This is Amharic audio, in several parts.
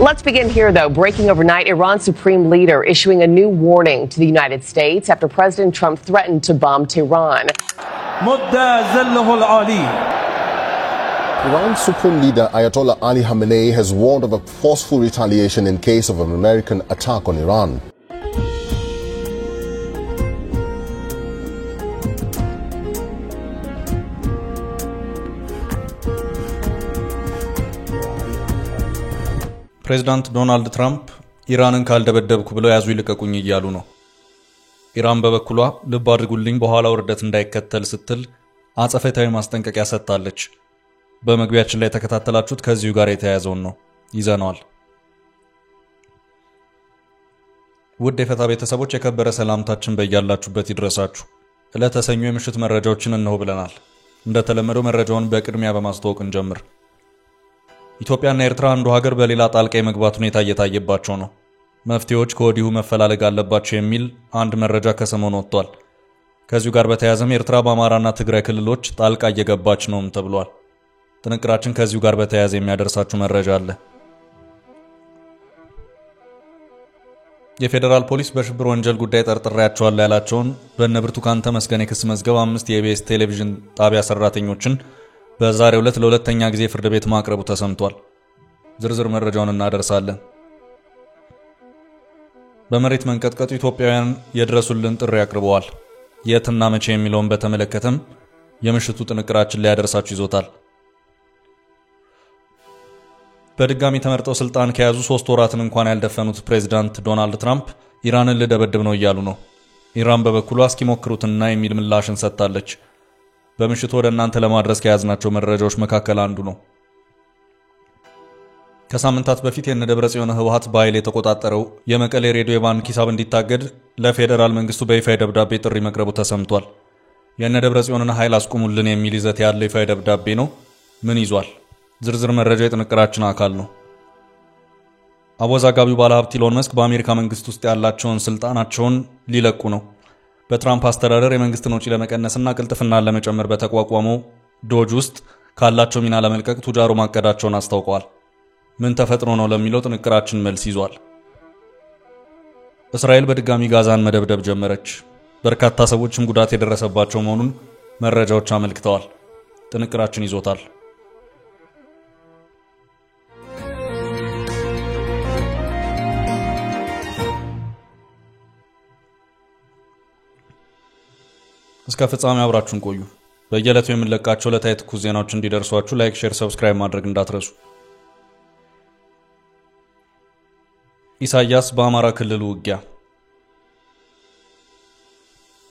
Let's begin here, though. Breaking overnight, Iran's supreme leader issuing a new warning to the United States after President Trump threatened to bomb Tehran. Iran's supreme leader Ayatollah Ali Khamenei has warned of a forceful retaliation in case of an American attack on Iran. President Donald Trump ኢራንን ካልደበደብኩ ብለው ያዙ ይልቀቁኝ እያሉ ነው። ኢራን በበኩሏ ልብ አድርጉልኝ በኋላ ወርደት እንዳይከተል ስትል አጸፋዊ ማስጠንቀቂያ ሰጥታለች። በመግቢያችን ላይ ተከታተላችሁት ከዚሁ ጋር የተያያዘው ነው ይዘናል። ውድ የፈታ ቤተሰቦች የከበረ ሰላምታችን በእያላችሁበት ይድረሳችሁ። ለተሰኙ የምሽት መረጃዎችን እንሆ ብለናል። እንደተለመደው መረጃውን በቅድሚያ በማስተዋወቅ እንጀምር። ኢትዮጵያና ኤርትራ አንዱ ሀገር በሌላ ጣልቃ የመግባት ሁኔታ እየታየባቸው ነው። መፍትሄዎች ከወዲሁ መፈላለግ አለባቸው የሚል አንድ መረጃ ከሰሞኑ ወጥቷል። ከዚሁ ጋር በተያያዘም ኤርትራ በአማራና ትግራይ ክልሎች ጣልቃ እየገባች ነውም ተብሏል። ጥንቅራችን ከዚሁ ጋር በተያያዘ የሚያደርሳችሁ መረጃ አለ። የፌደራል ፖሊስ በሽብር ወንጀል ጉዳይ ጠርጥሬያቸዋለሁ ያላቸውን በነብርቱካን ተመስገን የክስ መዝገብ 5 የኢቢኤስ ቴሌቪዥን ጣቢያ ሰራተኞችን በዛሬው ዕለት ለሁለተኛ ጊዜ ፍርድ ቤት ማቅረቡ ተሰምቷል። ዝርዝር መረጃውን እናደርሳለን። በመሬት መንቀጥቀጡ ኢትዮጵያውያን የድረሱልን ጥሪ አቅርበዋል። የትና መቼ የሚለውን በተመለከተም የምሽቱ ጥንቅራችን ላይ ያደርሳችሁ ይዞታል። በድጋሚ ተመርጠው ስልጣን ከያዙ 3 ወራትን እንኳን ያልደፈኑት ፕሬዝዳንት ዶናልድ ትራምፕ ኢራንን ልደበድብ ነው እያሉ ነው። ኢራን በበኩሏ እስኪሞክሩትና የሚል ምላሽን ሰጥታለች። በምሽቱ ወደ እናንተ ለማድረስ ከያዝናቸው መረጃዎች መካከል አንዱ ነው። ከሳምንታት በፊት የነደብረጽዮን ህወሓት በኃይል የተቆጣጠረው የመቀሌ ሬዲዮ የባንክ ሂሳብ እንዲታገድ ለፌደራል መንግስቱ በይፋ ደብዳቤ ጥሪ መቅረቡ ተሰምቷል። የነደብረጽዮንን ኃይል አስቆሙልን የሚል ይዘት ያለው ይፋ ደብዳቤ ነው። ምን ይዟል? ዝርዝር መረጃ የጥንቅራችን አካል ነው። አወዛጋቢው ባለሀብት ኢሎን መስክ በአሜሪካ መንግስት ውስጥ ያላቸውን ስልጣናቸውን ሊለቁ ነው። በትራምፕ አስተዳደር የመንግስትን ወጪ ለመቀነስና ቅልጥፍናን ለመጨመር በተቋቋመው ዶጅ ውስጥ ካላቸው ሚና ለመልቀቅ ቱጃሩ ማቀዳቸውን አስታውቀዋል። ምን ተፈጥሮ ነው ለሚለው ጥንቅራችን መልስ ይዟል። እስራኤል በድጋሚ ጋዛን መደብደብ ጀመረች። በርካታ ሰዎችም ጉዳት የደረሰባቸው መሆኑን መረጃዎች አመልክተዋል። ጥንቅራችን ይዞታል። እስከ ፍጻሜ አብራችሁን ቆዩ። በየዕለቱ የምንለቃቸው ለታይ ትኩስ ዜናዎች እንዲደርሷችሁ ላይክ፣ ሼር፣ ሰብስክራይብ ማድረግ እንዳትረሱ። ኢሳያስ በአማራ ክልል ውጊያ።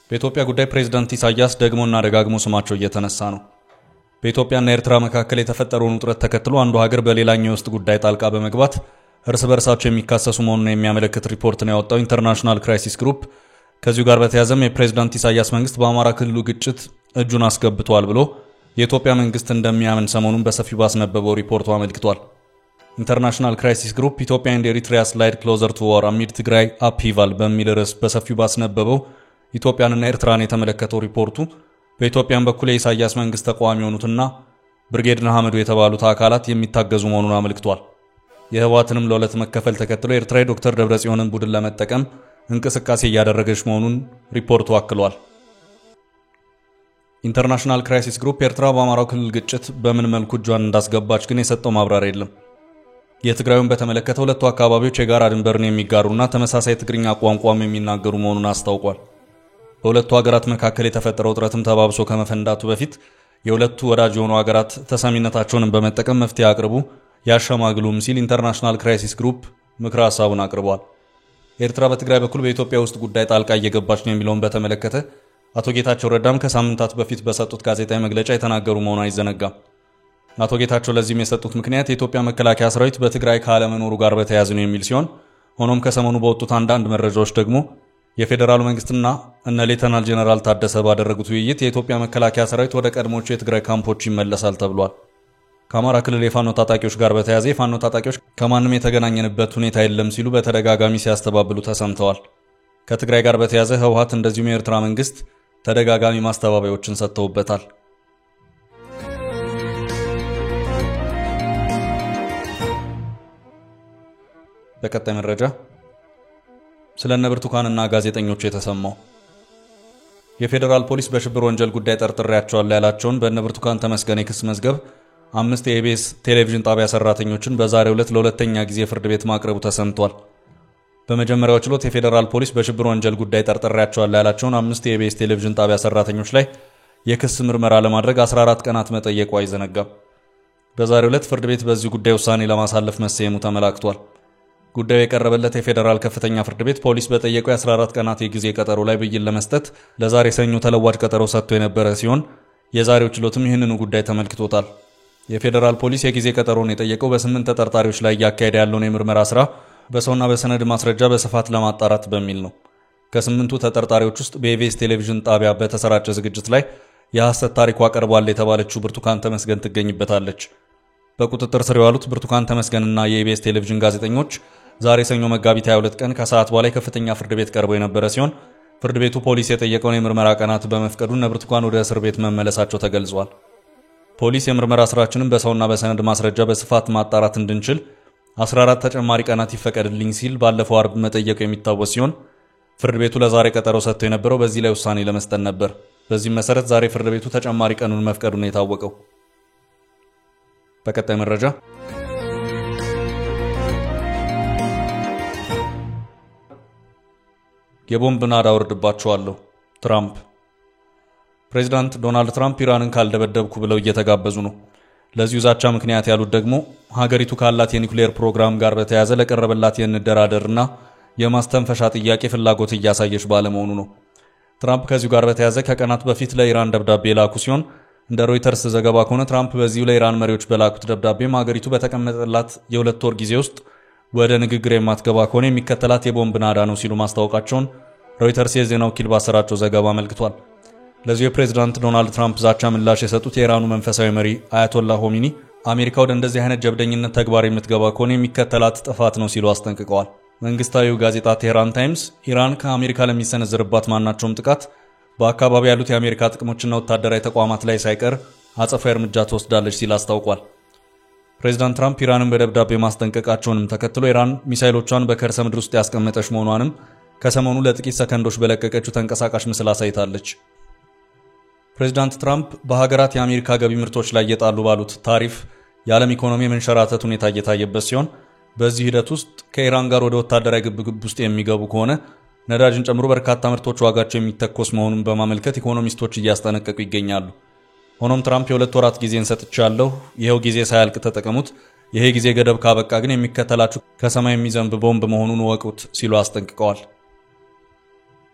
በኢትዮጵያ ጉዳይ ፕሬዝዳንት ኢሳያስ ደግሞና ደጋግሞ ስማቸው እየተነሳ ነው። በኢትዮጵያና ኤርትራ መካከል የተፈጠረውን ውጥረት ተከትሎ አንዱ ሀገር በሌላኛው ውስጥ ጉዳይ ጣልቃ በመግባት እርስ በርሳቸው የሚካሰሱ መሆኑን የሚያመለክት ሪፖርት ነው ያወጣው ኢንተርናሽናል ክራይሲስ ግሩፕ። ከዚሁ ጋር በተያያዘም የፕሬዝዳንት ኢሳያስ መንግስት በአማራ ክልሉ ግጭት እጁን አስገብቷል ብሎ የኢትዮጵያ መንግስት እንደሚያምን ሰሞኑን በሰፊው ባስነበበው ሪፖርቱ አመልክቷል። ኢንተርናሽናል ክራይሲስ ግሩፕ ኢትዮጵያ and Eritrea slide closer to war amid Tigray upheaval በሚል ርዕስ በሰፊው ባስነበበው ኢትዮጵያንና ኤርትራን የተመለከተው ሪፖርቱ በኢትዮጵያን በኩል የኢሳያስ መንግስት ተቃዋሚ የሆኑትና ብርጌድ ንሓመዱ የተባሉት አካላት የሚታገዙ መሆኑን አመልክቷል። የህወሓትንም ለሁለት መከፈል ተከትሎ ኤርትራ ዶክተር ደብረጽዮንን ቡድን ለመጠቀም እንቅስቃሴ እያደረገች መሆኑን ሪፖርቱ አክሏል። ኢንተርናሽናል ክራይሲስ ግሩፕ ኤርትራ በአማራው ክልል ግጭት በምን መልኩ እጇን እንዳስገባች ግን የሰጠው ማብራሪያ የለም። የትግራዩን በተመለከተ ሁለቱ አካባቢዎች የጋራ ድንበርን የሚጋሩና ተመሳሳይ ትግርኛ ቋንቋም የሚናገሩ መሆኑን አስታውቋል። በሁለቱ ሀገራት መካከል የተፈጠረው ውጥረትም ተባብሶ ከመፈንዳቱ በፊት የሁለቱ ወዳጅ የሆኑ ሀገራት ተሰሚነታቸውን በመጠቀም መፍትሄ አቅርቡ ያሸማግሉም ሲል ኢንተርናሽናል ክራይሲስ ግሩፕ ምክረ ሐሳቡን አቅርቧል። ኤርትራ በትግራይ በኩል በኢትዮጵያ ውስጥ ጉዳይ ጣልቃ እየገባች ነው የሚለውን በተመለከተ አቶ ጌታቸው ረዳም ከሳምንታት በፊት በሰጡት ጋዜጣዊ መግለጫ የተናገሩ መሆኑ አይዘነጋም። አቶ ጌታቸው ለዚህም የሰጡት ምክንያት የኢትዮጵያ መከላከያ ሰራዊት በትግራይ ካለመኖሩ ጋር በተያያዘ ነው የሚል ሲሆን ሆኖም ከሰሞኑ በወጡት አንዳንድ መረጃዎች ደግሞ የፌደራል መንግስትና እነ ሌተናል ጄነራል ታደሰ ባደረጉት ውይይት የኢትዮጵያ መከላከያ ሰራዊት ወደ ቀድሞቹ የትግራይ ካምፖች ይመለሳል ተብሏል። ከአማራ ክልል የፋኖ ታጣቂዎች ጋር በተያያዘ የፋኖ ታጣቂዎች ከማንም የተገናኘንበት ሁኔታ የለም ሲሉ በተደጋጋሚ ሲያስተባብሉ ተሰምተዋል። ከትግራይ ጋር በተያያዘ ህወሓት እንደዚሁም የኤርትራ መንግስት ተደጋጋሚ ማስተባበያዎችን ሰጥተውበታል። በቀጣይ መረጃ ስለነ ብርቱካንና ጋዜጠኞች የተሰማው የፌደራል ፖሊስ በሽብር ወንጀል ጉዳይ ጠርጥሬያቸዋለሁ ያላቸውን በነ ብርቱካን ተመስገን የክስ መዝገብ 5 የኢቢኤስ ቴሌቪዥን ጣቢያ ሰራተኞችን በዛሬው ዕለት ለሁለተኛ ጊዜ ፍርድ ቤት ማቅረቡ ተሰምቷል። በመጀመሪያው ችሎት የፌደራል ፖሊስ በሽብር ወንጀል ጉዳይ ጠርጥሬያቸዋለሁ ያላቸውን 5 የኢቢኤስ ቴሌቪዥን ጣቢያ ሰራተኞች ላይ የክስ ምርመራ ለማድረግ 14 ቀናት መጠየቁ አይዘነጋም። በዛሬው ዕለት ፍርድ ቤት በዚህ ጉዳይ ውሳኔ ለማሳለፍ መሰየሙ ተመላክቷል። ጉዳዩ የቀረበለት የፌደራል ከፍተኛ ፍርድ ቤት ፖሊስ በጠየቀው የ14 ቀናት የጊዜ ቀጠሮ ላይ ብይን ለመስጠት ለዛሬ ሰኞ ተለዋጭ ቀጠሮ ሰጥቶ የነበረ ሲሆን የዛሬው ችሎትም ይህንኑ ጉዳይ ተመልክቶታል። የፌደራል ፖሊስ የጊዜ ቀጠሮን የጠየቀው በ8 ተጠርጣሪዎች ላይ ያካሄደ ያለውን የምርመራ ስራ በሰውና በሰነድ ማስረጃ በስፋት ለማጣራት በሚል ነው። ከ8ቱ ተጠርጣሪዎች ውስጥ በኢቢኤስ ቴሌቪዥን ጣቢያ በተሰራጨ ዝግጅት ላይ የሐሰት ታሪኳ ቀርቧል የተባለችው ብርቱካን ተመስገን ትገኝበታለች። በቁጥጥር ስር የዋሉት ብርቱካን ተመስገንና የኢቢኤስ ቴሌቪዥን ጋዜጠኞች ዛሬ ሰኞ መጋቢት 22 ቀን ከሰዓት በኋላ ከፍተኛ ፍርድ ቤት ቀርበው የነበረ ሲሆን ፍርድ ቤቱ ፖሊስ የጠየቀውን የምርመራ ቀናት በመፍቀዱ ብርቱካን ወደ እስር ቤት መመለሳቸው ተገልጿል። ፖሊስ የምርመራ ስራችንን በሰውና በሰነድ ማስረጃ በስፋት ማጣራት እንድንችል 14 ተጨማሪ ቀናት ይፈቀድልኝ ሲል ባለፈው አርብ መጠየቁ የሚታወስ ሲሆን ፍርድ ቤቱ ለዛሬ ቀጠሮ ሰጥቶ የነበረው በዚህ ላይ ውሳኔ ለመስጠት ነበር። በዚህ መሰረት ዛሬ ፍርድ ቤቱ ተጨማሪ ቀኑን መፍቀዱን የታወቀው። በቀጣይ መረጃ የቦምብ ናዳ አወርድባቸዋለሁ ትራምፕ። ፕሬዝዳንት ዶናልድ ትራምፕ ኢራንን ካልደበደብኩ ብለው እየተጋበዙ ነው። ለዚሁ ዛቻ ምክንያት ያሉት ደግሞ ሀገሪቱ ካላት የኒውክሌር ፕሮግራም ጋር በተያያዘ ለቀረበላት የንደራደርና የማስተንፈሻ ጥያቄ ፍላጎት እያሳየች ባለመሆኑ ነው። ትራምፕ ከዚሁ ጋር በተያያዘ ከቀናት በፊት ለኢራን ደብዳቤ ላኩ ሲሆን እንደ ሮይተርስ ዘገባ ከሆነ ትራምፕ በዚሁ ለኢራን መሪዎች በላኩት ደብዳቤም ሀገሪቱ በተቀመጠላት የ2 ወር ጊዜ ውስጥ ወደ ንግግር የማትገባ ከሆነ የሚከተላት የቦምብ ናዳ ነው ሲሉ ማስታወቃቸውን ሮይተርስ የዜና ወኪል ባሰራጨው ዘገባ አመልክቷል። ለዚሁ የፕሬዝዳንት ዶናልድ ትራምፕ ዛቻ ምላሽ የሰጡት የኢራኑ መንፈሳዊ መሪ አያቶላ ሆሚኒ አሜሪካ ወደ እንደዚህ አይነት ጀብደኝነት ተግባር የምትገባ ከሆነ የሚከተላት ጥፋት ነው ሲሉ አስጠንቅቀዋል። መንግስታዊው ጋዜጣ ቴህራን ታይምስ ኢራን ከአሜሪካ ለሚሰነዝርባት ማናቸውም ጥቃት በአካባቢ ያሉት የአሜሪካ ጥቅሞችና ወታደራዊ ተቋማት ላይ ሳይቀር አጸፋዊ እርምጃ ትወስዳለች ሲል አስታውቋል። ፕሬዝዳንት ትራምፕ ኢራንን በደብዳቤ ማስጠንቀቃቸውንም ተከትሎ ኢራን ሚሳይሎቿን በከርሰ ምድር ውስጥ ያስቀመጠች መሆኗንም ከሰሞኑ ለጥቂት ሰከንዶች በለቀቀችው ተንቀሳቃሽ ምስል አሳይታለች። ፕሬዝዳንት ትራምፕ በሀገራት የአሜሪካ ገቢ ምርቶች ላይ እየጣሉ ባሉት ታሪፍ የዓለም ኢኮኖሚ የመንሸራተት ሁኔታ እየታየበት ሲሆን በዚህ ሂደት ውስጥ ከኢራን ጋር ወደ ወታደራዊ ግብግብ ውስጥ የሚገቡ ከሆነ ነዳጅን ጨምሮ በርካታ ምርቶች ዋጋቸው የሚተኮስ መሆኑን በማመልከት ኢኮኖሚስቶች እያስጠነቀቁ ይገኛሉ። ሆኖም ትራምፕ የ2 ወራት ጊዜን ሰጥቻለሁ፣ ይሄው ጊዜ ሳያልቅ ተጠቀሙት፣ ይሄ ጊዜ ገደብ ካበቃ ግን የሚከተላችሁ ከሰማይ የሚዘንብ ቦምብ መሆኑን ወቁት ሲሉ አስጠንቅቀዋል።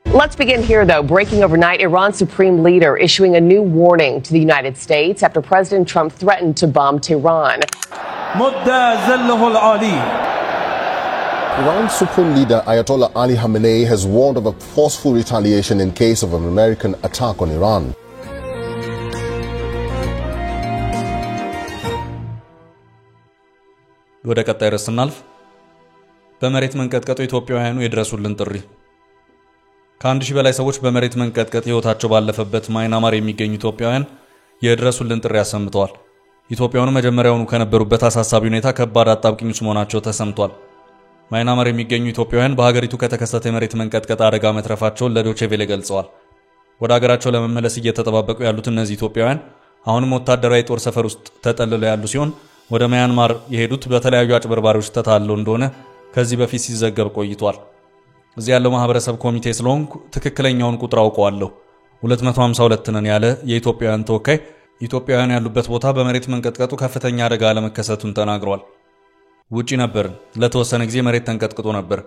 Let's begin here, though. Breaking overnight, Iran's supreme leader issuing a new warning to the United States after President Trump threatened to bomb Tehran. Iran's supreme leader Ayatollah Ali Khamenei has warned of a forceful retaliation in case of an American attack on Iran. ወደ ቀጣይ ርዕስ ስናልፍ በመሬት መንቀጥቀጡ ኢትዮጵያውያኑ የድረሱልን ጥሪ። ከ1000 በላይ ሰዎች በመሬት መንቀጥቀጥ ህይወታቸው ባለፈበት ማይናማር የሚገኙ ኢትዮጵያውያን የድረሱልን ጥሪ አሰምተዋል። ኢትዮጵያውያኑ መጀመሪያውኑ ከነበሩበት አሳሳቢ ሁኔታ ከባድ አጣብቂኝ ውስጥ መሆናቸው ተሰምቷል። ማይናማር የሚገኙ ኢትዮጵያውያን በሀገሪቱ ከተከሰተ የመሬት መንቀጥቀጥ አደጋ መትረፋቸውን ለዶቼ ቬለ ገልጸዋል። ወደ ሀገራቸው ለመመለስ እየተጠባበቁ ያሉት እነዚህ ኢትዮጵያውያን አሁንም ወታደራዊ ጦር ሰፈር ውስጥ ተጠልለው ያሉ ሲሆን ወደ ማያንማር የሄዱት በተለያዩ አጭበርባሪዎች ተታለው እንደሆነ ከዚህ በፊት ሲዘገብ ቆይቷል። እዚህ ያለው ማህበረሰብ ኮሚቴ ስለሆንኩ ትክክለኛውን ቁጥር አውቀዋለሁ 252 ነን ያለ የኢትዮጵያውያን ተወካይ ኢትዮጵያውያን ያሉበት ቦታ በመሬት መንቀጥቀጡ ከፍተኛ አደጋ ለመከሰቱን ተናግሯል። ውጪ ነበር፣ ለተወሰነ ጊዜ መሬት ተንቀጥቅጦ ነበር።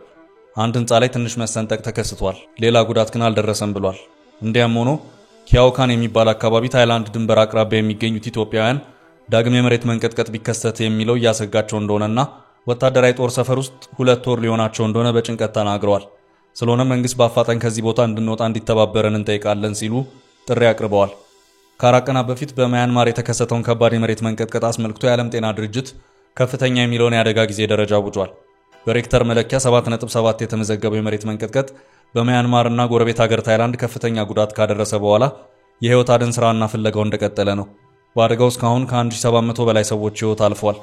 አንድ ህንጻ ላይ ትንሽ መሰንጠቅ ተከስቷል፣ ሌላ ጉዳት ግን አልደረሰም ብሏል። እንዲያም ሆኖ ኪያውካን የሚባል አካባቢ ታይላንድ ድንበር አቅራቢያ የሚገኙት ኢትዮጵያውያን ዳግም የመሬት መንቀጥቀጥ ቢከሰት የሚለው ያሰጋቸው እንደሆነና ወታደራዊ ጦር ሰፈር ውስጥ 2 ወር ሊሆናቸው እንደሆነ በጭንቀት ተናግረዋል። ስለሆነ መንግስት በአፋጣኝ ከዚህ ቦታ እንድንወጣ እንዲተባበረን እንጠይቃለን ሲሉ ጥሪ አቅርበዋል። ከአራት ቀናት በፊት በማያንማር የተከሰተውን ከባድ የመሬት መንቀጥቀጥ አስመልክቶ የዓለም ጤና ድርጅት ከፍተኛ የሚለውን የአደጋ ጊዜ ደረጃ አውጇል። በሬክተር መለኪያ 7.7 የተመዘገበው የመሬት መንቀጥቀጥ በማያንማርና ጎረቤት ሀገር ታይላንድ ከፍተኛ ጉዳት ካደረሰ በኋላ የህይወት አድን ስራና ፍለጋው እንደቀጠለ ነው። በአደጋው እስካሁን ከ1700 በላይ ሰዎች ህይወት አልፏል።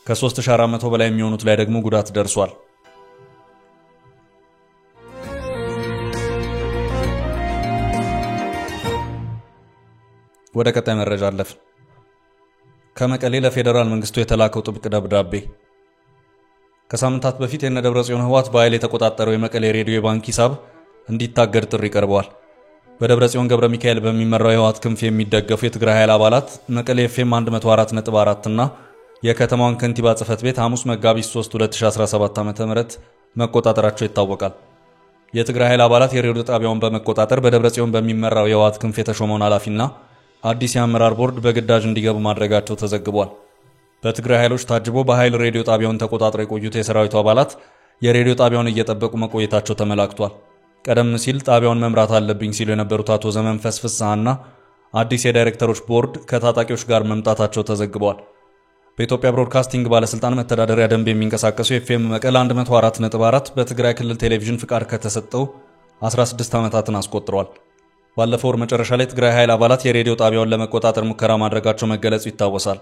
ከ3400 በላይ የሚሆኑት ላይ ደግሞ ጉዳት ደርሷል። ወደ ቀጣይ መረጃ አለፍ። ከመቀሌ ለፌደራል መንግስቱ የተላከው ጥብቅ ደብዳቤ። ከሳምንታት በፊት የደብረጽዮን ህወሓት በኃይል የተቆጣጠረው የመቀሌ ሬዲዮ የባንክ ሂሳብ እንዲታገድ ጥሪ ቀርበዋል። በደብረጽዮን ገብረ ሚካኤል በሚመራው የህወሓት ክንፍ የሚደገፉ የትግራይ ኃይል አባላት መቀሌ ኤፍኤም 104.4 እና የከተማዋን ከንቲባ ጽህፈት ቤት ሐሙስ መጋቢት 3 2017 ዓ.ም መቆጣጠራቸው ይታወቃል። የትግራይ ኃይል አባላት የሬዲዮ ጣቢያውን በመቆጣጠር በደብረጽዮን በሚመራው የህወሓት ክንፍ የተሾመውን ኃላፊና አዲስ የአመራር ቦርድ በግዳጅ እንዲገቡ ማድረጋቸው ተዘግቧል። በትግራይ ኃይሎች ታጅቦ በኃይል ሬዲዮ ጣቢያውን ተቆጣጥረው የቆዩት የሰራዊቱ አባላት የሬዲዮ ጣቢያውን እየጠበቁ መቆየታቸው ተመላክቷል። ቀደም ሲል ጣቢያውን መምራት አለብኝ ሲሉ የነበሩት አቶ ዘመንፈስ ፍስሐና አዲስ የዳይሬክተሮች ቦርድ ከታጣቂዎች ጋር መምጣታቸው ተዘግቧል። በኢትዮጵያ ብሮድካስቲንግ ባለስልጣን መተዳደሪያ ደንብ የሚንቀሳቀሱ ኤፍኤም መቀለ 104.4 በትግራይ ክልል ቴሌቪዥን ፍቃድ ከተሰጠው 16 ዓመታትን አስቆጥሯል። ባለፈው ወር መጨረሻ ላይ ትግራይ ኃይል አባላት የሬዲዮ ጣቢያውን ለመቆጣጠር ሙከራ ማድረጋቸው መገለጹ ይታወሳል።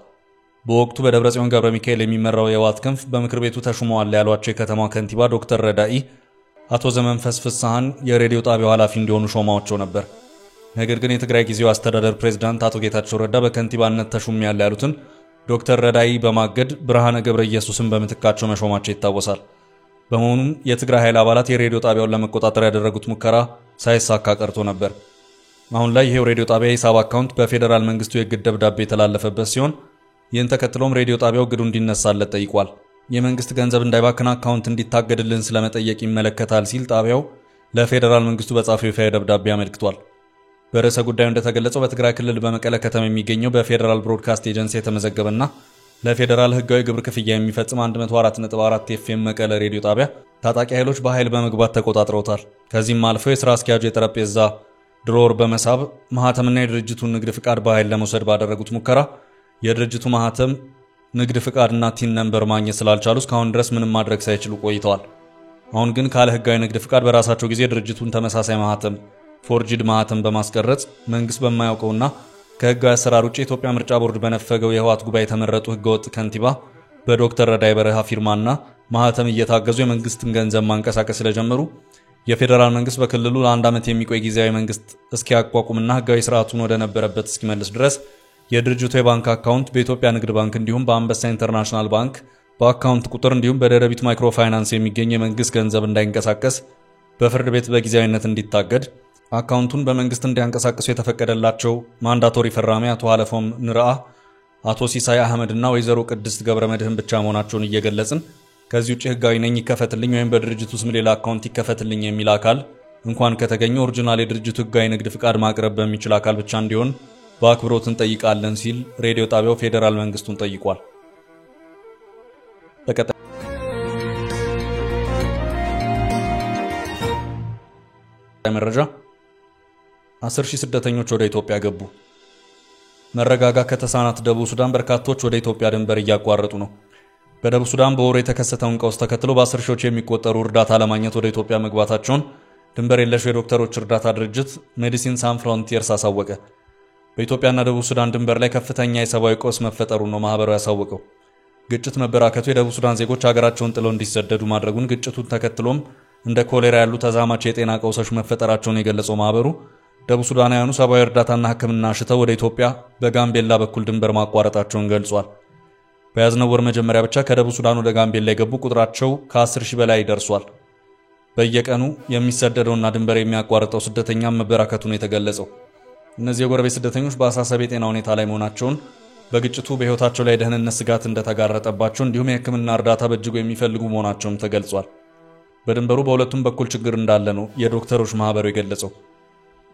በወቅቱ በደብረጽዮን ገብረ ሚካኤል የሚመራው የህወሓት ክንፍ በምክር ቤቱ ተሹመዋል ያሏቸው የከተማዋ ከንቲባ ዶክተር ረዳኢ አቶ ዘመንፈስ ፍስሐን የሬዲዮ ጣቢያው ኃላፊ እንዲሆኑ ሾማቸው ነበር። ነገር ግን የትግራይ ጊዜያዊ አስተዳደር ፕሬዝዳንት አቶ ጌታቸው ረዳ በከንቲባነት ተሹመዋል ያሉትን ዶክተር ረዳኢ በማገድ ብርሃነ ገብረ ኢየሱስን በመትካቸው መሾማቸው ይታወሳል። በመሆኑም የትግራይ ኃይል አባላት የሬዲዮ ጣቢያውን ለመቆጣጠር ያደረጉት ሙከራ ሳይሳካ ቀርቶ ነበር። አሁን ላይ ይሄው ሬዲዮ ጣቢያ ሂሳብ አካውንት በፌደራል መንግስቱ የግድ ደብዳቤ የተላለፈበት ሲሆን ይህን ተከትሎም ሬዲዮ ጣቢያው ግዱ እንዲነሳለት ጠይቋል። የመንግስት ገንዘብ እንዳይባክን አካውንት እንዲታገድልን ስለመጠየቅ ይመለከታል ሲል ጣቢያው ለፌደራል መንግስቱ በጻፈው ይፋዊ ደብዳቤ አመልክቷል። በርዕሰ ጉዳዩ እንደተገለጸው በትግራይ ክልል በመቀለ ከተማ የሚገኘው በፌደራል ብሮድካስት ኤጀንሲ የተመዘገበና ለፌደራል ህጋዊ ግብር ክፍያ የሚፈጽም 104.4 ኤፍኤም መቀለ ሬዲዮ ጣቢያ ታጣቂ ኃይሎች በኃይል በመግባት ተቆጣጥረውታል። ከዚህም አልፎ የሥራ አስኪያጁ የጠረጴዛ ድሮወር በመሳብ ማህተምና የድርጅቱን ንግድ ፍቃድ በኃይል ለመውሰድ ባደረጉት ሙከራ የድርጅቱ ማህተም ንግድ ፍቃድና ቲን ነምበር ማግኘት ስላልቻሉ እስካሁን ድረስ ምንም ማድረግ ሳይችሉ ቆይተዋል። አሁን ግን ካለ ህጋዊ ንግድ ፍቃድ በራሳቸው ጊዜ ድርጅቱን ተመሳሳይ ማህተም ፎርጂድ ማህተም በማስቀረጽ መንግስት በማያውቀውና ከህጋዊ አሰራር ውጪ የኢትዮጵያ ምርጫ ቦርድ በነፈገው የህወሓት ጉባኤ የተመረጡ ህገወጥ ከንቲባ በዶክተር ረዳኢ በረሃ ፊርማና ማህተም እየታገዙ የመንግስትን ገንዘብ ማንቀሳቀስ ስለጀመሩ የፌደራል መንግስት በክልሉ ለአንድ ዓመት የሚቆይ ጊዜያዊ መንግስት እስኪያቋቁምና ህጋዊ ስርዓቱን ወደ ነበረበት እስኪመልስ ድረስ የድርጅቱ የባንክ አካውንት በኢትዮጵያ ንግድ ባንክ እንዲሁም በአንበሳ ኢንተርናሽናል ባንክ በአካውንት ቁጥር እንዲሁም በደደቢት ማይክሮ ፋይናንስ የሚገኝ የመንግስት ገንዘብ እንዳይንቀሳቀስ በፍርድ ቤት በጊዜያዊነት እንዲታገድ አካውንቱን በመንግስት እንዲያንቀሳቀሱ የተፈቀደላቸው ማንዳቶሪ ፈራሚ አቶ ሀለፎም ንርአ፣ አቶ ሲሳይ አህመድ እና ወይዘሮ ቅድስት ገብረ መድህን ብቻ መሆናቸውን እየገለጽን ከዚህ ውጪ ህጋዊ ነኝ ይከፈትልኝ ወይም በድርጅቱ ስም ሌላ አካውንት ይከፈትልኝ የሚል አካል እንኳን ከተገኘ ኦሪጂናል የድርጅቱ ህጋዊ ንግድ ፍቃድ ማቅረብ በሚችል አካል ብቻ እንዲሆን በአክብሮት እንጠይቃለን ሲል ሬዲዮ ጣቢያው ፌደራል መንግስቱን ጠይቋል። በቀጣይ መረጃ 10,000 ስደተኞች ወደ ኢትዮጵያ ገቡ። መረጋጋት ከተሳናት ደቡብ ሱዳን በርካቶች ወደ ኢትዮጵያ ድንበር እያቋረጡ ነው። በደቡብ ሱዳን በወሩ የተከሰተውን ቀውስ ተከትሎ በ10 ሺዎች የሚቆጠሩ እርዳታ ለማግኘት ወደ ኢትዮጵያ መግባታቸውን ድንበር የለሹ የዶክተሮች እርዳታ ድርጅት ሜዲሲን ሳን ፍሮንቲርስ አሳወቀ። በኢትዮጵያና ደቡብ ሱዳን ድንበር ላይ ከፍተኛ የሰብአዊ ቀውስ መፈጠሩን ነው ማህበሩ ያሳወቀው። ግጭት መበራከቱ የደቡብ ሱዳን ዜጎች ሀገራቸውን ጥለው እንዲሰደዱ ማድረጉን፣ ግጭቱን ተከትሎም እንደ ኮሌራ ያሉ ተዛማች የጤና ቀውሶች መፈጠራቸውን የገለጸው ማህበሩ ደቡብ ሱዳናውያኑ ሰብአዊ እርዳታና ሕክምና አሽተው ወደ ኢትዮጵያ በጋምቤላ በኩል ድንበር ማቋረጣቸውን ገልጿል። በያዝነው ወር መጀመሪያ ብቻ ከደቡብ ሱዳን ወደ ጋምቤላ የገቡ ቁጥራቸው ከ10,000 በላይ ደርሷል። በየቀኑ የሚሰደደውና ድንበር የሚያቋርጠው ስደተኛም መበራከቱን የተገለጸው እነዚህ የጎረቤት ስደተኞች በአሳሳቢ የጤና ሁኔታ ላይ መሆናቸውን፣ በግጭቱ በህይወታቸው ላይ ደህንነት ስጋት እንደተጋረጠባቸው እንዲሁም የሕክምና እርዳታ በእጅጉ የሚፈልጉ መሆናቸውም ተገልጿል። በድንበሩ በሁለቱም በኩል ችግር እንዳለ ነው የዶክተሮች ማህበሩ የገለጸው።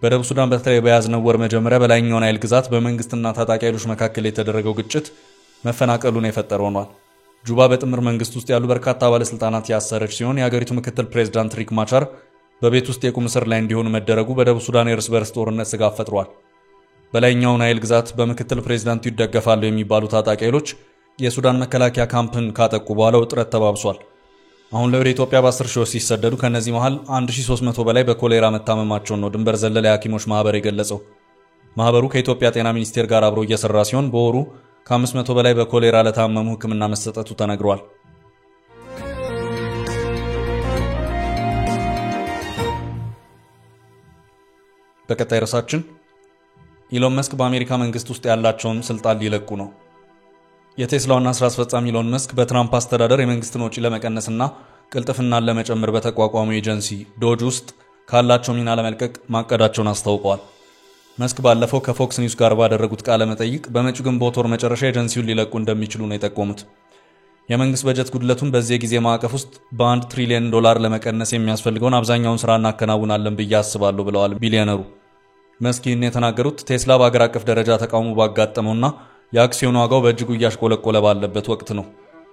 በደቡብ ሱዳን በተለይ በያዝነው ወር መጀመሪያ በላይኛው ናይል ግዛት በመንግስትና ታጣቂ ኃይሎች መካከል የተደረገው ግጭት መፈናቀሉን የፈጠረ ሆኗል። ጁባ በጥምር መንግስት ውስጥ ያሉ በርካታ ባለስልጣናት ያሰረች ሲሆን የሀገሪቱ ምክትል ፕሬዝዳንት ሪክ ማቻር በቤት ውስጥ የቁም እስር ላይ እንዲሆኑ መደረጉ በደቡብ ሱዳን የእርስ በርስ ጦርነት ስጋት ፈጥሯል። በላይኛው ናይል ግዛት በምክትል ፕሬዝዳንቱ ይደገፋሉ የሚባሉ ታጣቂ ኃይሎች የሱዳን መከላከያ ካምፕን ካጠቁ በኋላ ውጥረት ተባብሷል። አሁን ላይ ወደ ኢትዮጵያ በ10 ሺዎች ሲሰደዱ ከነዚህ መሃል 1300 በላይ በኮሌራ መታመማቸውን ነው ድንበር ዘለል ሐኪሞች ማህበር የገለጸው። ማህበሩ ከኢትዮጵያ ጤና ሚኒስቴር ጋር አብሮ እየሰራ ሲሆን በወሩ ከ500 በላይ በኮሌራ ለታመሙ ሕክምና መሰጠቱ ተነግሯል። በቀጣይ ርዕሳችን ኢሎን መስክ በአሜሪካ መንግስት ውስጥ ያላቸውን ስልጣን ሊለቁ ነው። የቴስላውና ስራ አስፈጻሚ ኢሎን መስክ በትራምፕ አስተዳደር የመንግስትን ወጪ ለመቀነስና ቅልጥፍናን ለመጨመር በተቋቋመው ኤጀንሲ ዶጅ ውስጥ ካላቸው ሚና ለመልቀቅ ማቀዳቸውን አስታውቀዋል። መስክ ባለፈው ከፎክስ ኒውስ ጋር ባደረጉት ቃለ መጠይቅ በመጪው ግንቦት ወር መጨረሻ ኤጀንሲውን ሊለቁ እንደሚችሉ ነው የጠቆሙት። የመንግስት በጀት ጉድለቱን በዚህ ጊዜ ማዕቀፍ ውስጥ በ$1 ትሪሊየን ለመቀነስ የሚያስፈልገውን አብዛኛውን ስራ እናከናውናለን ብዬ አስባለሁ ብለዋል ቢሊዮነሩ። መስክ ይህን የተናገሩት ቴስላ በአገር አቀፍ ደረጃ ተቃውሞ ባጋጠመውና የአክሲዮን ዋጋው በእጅጉ እያሽቆለቆለ ባለበት ወቅት ነው።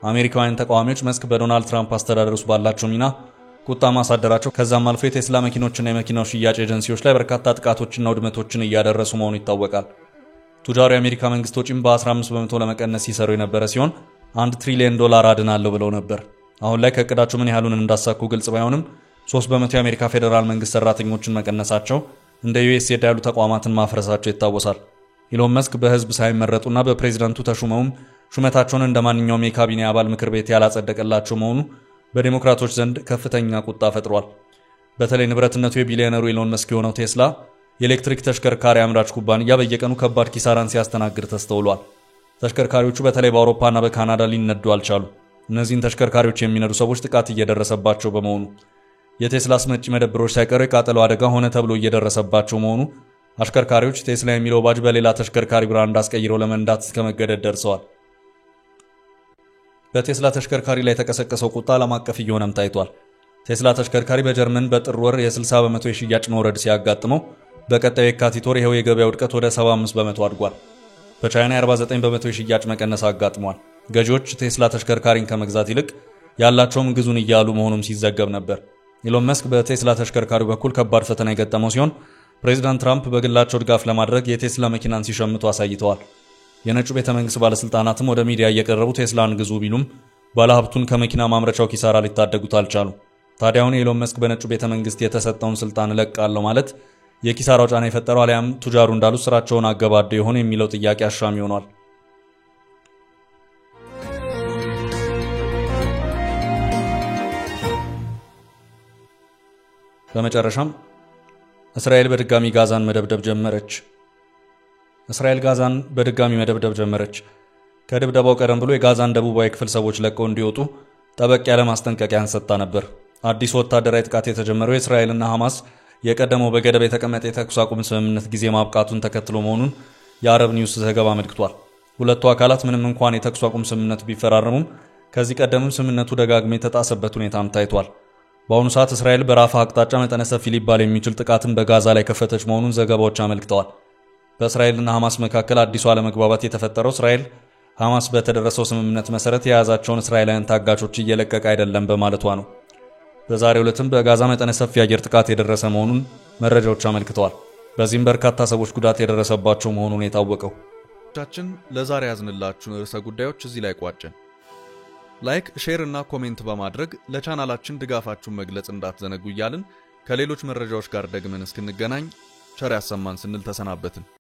አሜሪካውያን ተቃዋሚዎች መስክ በዶናልድ ትራምፕ አስተዳደር ውስጥ ባላቸው ሚና ቁጣ ማሳደራቸው ከዛም አልፎ የቴስላ መኪኖችና የመኪናው ሽያጭ ኤጀንሲዎች ላይ በርካታ ጥቃቶችና ውድመቶችን እያደረሱ መሆኑ ይታወቃል። ቱጃሩ የአሜሪካ መንግስት ወጪም በ15% ለመቀነስ ሲሰሩ የነበረ ሲሆን $1 ትሪሊየን አድናለሁ ብለው ነበር። አሁን ላይ ከእቅዳቸው ምን ያህሉን እንዳሳኩ ግልጽ ባይሆንም 3% የአሜሪካ ፌዴራል መንግስት ሰራተኞችን መቀነሳቸው እንደ USAID ያሉ ተቋማትን ማፍረሳቸው ይታወሳል። ኢሎን መስክ በህዝብ ሳይመረጡና በፕሬዝዳንቱ ተሹመውም ሹመታቸውን እንደማንኛውም የካቢኔ አባል ምክር ቤት ያላጸደቀላቸው መሆኑ በዲሞክራቶች ዘንድ ከፍተኛ ቁጣ ፈጥሯል። በተለይ ንብረትነቱ የቢሊዮነሩ ኢሎን መስክ የሆነው ቴስላ የኤሌክትሪክ ተሽከርካሪ አምራች ኩባንያ በየቀኑ ከባድ ኪሳራን ሲያስተናግድ ተስተውሏል። ተሽከርካሪዎቹ በተለይ በአውሮፓና በካናዳ ሊነዱ አልቻሉ። እነዚህን ተሽከርካሪዎች የሚነዱ ሰዎች ጥቃት እየደረሰባቸው በመሆኑ የቴስላ አስመጪ መደብሮች ሳይቀሩ የቃጠሎ አደጋ ሆነ ተብሎ እየደረሰባቸው መሆኑ አሽከርካሪዎች ቴስላ የሚለው ባጅ በሌላ ተሽከርካሪ ብራንድ አስቀይረው ለመንዳት እስከመገደድ ደርሰዋል። በቴስላ ተሽከርካሪ ላይ የተቀሰቀሰው ቁጣ ዓለም አቀፍ እየሆነም ታይቷል። ቴስላ ተሽከርካሪ በጀርመን በጥር ወር የ60% የሽያጭ መውረድ ሲያጋጥመው በቀጣዩ የካቲት ወር ይሄው የገበያ ውድቀት ወደ 75% አድጓል። በቻይና 49% የሽያጭ መቀነስ አጋጥሟል። ገዢዎች ቴስላ ተሽከርካሪን ከመግዛት ይልቅ ያላቸውም ግዙን እያሉ መሆኑም ሲዘገብ ነበር። ኢሎን መስክ በቴስላ ተሽከርካሪው በኩል ከባድ ፈተና የገጠመው ሲሆን ፕሬዚዳንት ትራምፕ በግላቸው ድጋፍ ለማድረግ የቴስላ መኪናን ሲሸምቱ አሳይተዋል። የነጩ ቤተ መንግስት ባለስልጣናትም ወደ ሚዲያ እየቀረቡ ቴስላን ግዙ ቢሉም ባለሀብቱን ከመኪና ማምረቻው ኪሳራ ሊታደጉት አልቻሉ። ታዲያውን ኢሎን መስክ በነጩ ቤተ መንግስት የተሰጠውን ስልጣን እለቃለሁ ማለት የኪሳራው ጫና የፈጠረው አሊያም ቱጃሩ እንዳሉት ስራቸውን አገባደው ይሆን የሚለው ጥያቄ አሻሚ ሆኗል። በመጨረሻም እስራኤል በድጋሚ ጋዛን መደብደብ ጀመረች። እስራኤል ጋዛን በድጋሚ መደብደብ ጀመረች። ከድብደባው ቀደም ብሎ የጋዛን ደቡባዊ ክፍል ሰዎች ለቀው እንዲወጡ ጠበቅ ያለ ማስጠንቀቂያን ሰጥታ ነበር። አዲስ ወታደራዊ ጥቃት የተጀመረው የእስራኤልና ሐማስ የቀደመው በገደብ የተቀመጠ የተኩስ አቁም ስምምነት ጊዜ ማብቃቱን ተከትሎ መሆኑን የአረብ ኒውስ ዘገባ አመልክቷል። ሁለቱ አካላት ምንም እንኳን የተኩስ አቁም ስምምነት ቢፈራረሙም ከዚህ ቀደምም ስምምነቱ ደጋግሞ የተጣሰበት ሁኔታም ታይቷል። በአሁኑ ሰዓት እስራኤል በራፋ አቅጣጫ መጠነ ሰፊ ሊባል የሚችል ጥቃትን በጋዛ ላይ ከፈተች መሆኑን ዘገባዎች አመልክተዋል። በእስራኤልና ሐማስ መካከል አዲሱ አለመግባባት የተፈጠረው እስራኤል ሐማስ በተደረሰው ስምምነት መሰረት የያዛቸውን እስራኤላውያን ታጋቾች እየለቀቀ አይደለም በማለቷ ነው። በዛሬው ዕለትም በጋዛ መጠነ ሰፊ አየር ጥቃት የደረሰ መሆኑን መረጃዎች አመልክተዋል። በዚህም በርካታ ሰዎች ጉዳት የደረሰባቸው መሆኑን የታወቀው። ቻችን ለዛሬ ያዝንላችሁን ርዕሰ ጉዳዮች እዚህ ላይ ቋጨን። ላይክ፣ ሼር እና ኮሜንት በማድረግ ለቻናላችን ድጋፋችሁን መግለጽ እንዳትዘነጉ እያልን ከሌሎች መረጃዎች ጋር ደግመን እስክንገናኝ ቸር ያሰማን ስንል ተሰናበትን።